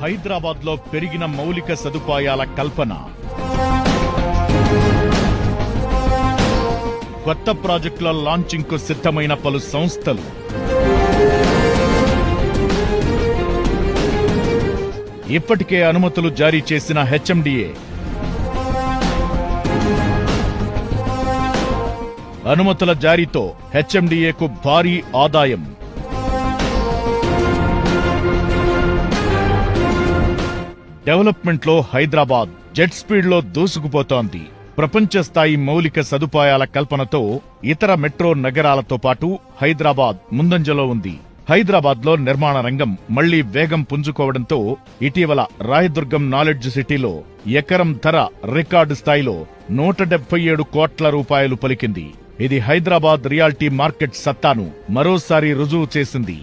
హైదరాబాద్ లో పెరిగిన మౌలిక సదుపాయాల కల్పన, కొత్త ప్రాజెక్టుల లాంచింగ్ కు సిద్ధమైన పలు సంస్థలు, ఇప్పటికే అనుమతులు జారీ చేసిన హెచ్ఎండిఏ, అనుమతుల జారీతో హెచ్ఎండిఏకు భారీ ఆదాయం, డెవలప్మెంట్లో హైదరాబాద్ జెట్ స్పీడ్ లో దూసుకుపోతోంది. ప్రపంచ స్థాయి మౌలిక సదుపాయాల కల్పనతో ఇతర మెట్రో నగరాలతో పాటు హైదరాబాద్ ముందంజలో ఉంది. హైదరాబాద్ లో నిర్మాణ రంగం మళ్లీ వేగం పుంజుకోవడంతో ఇటీవల రాయదుర్గం నాలెడ్జ్ సిటీలో ఎకరం ధర రికార్డు స్థాయిలో 177 కోట్ల రూపాయలు పలికింది. ఇది హైదరాబాద్ రియాలిటీ మార్కెట్ సత్తాను మరోసారి రుజువు చేసింది.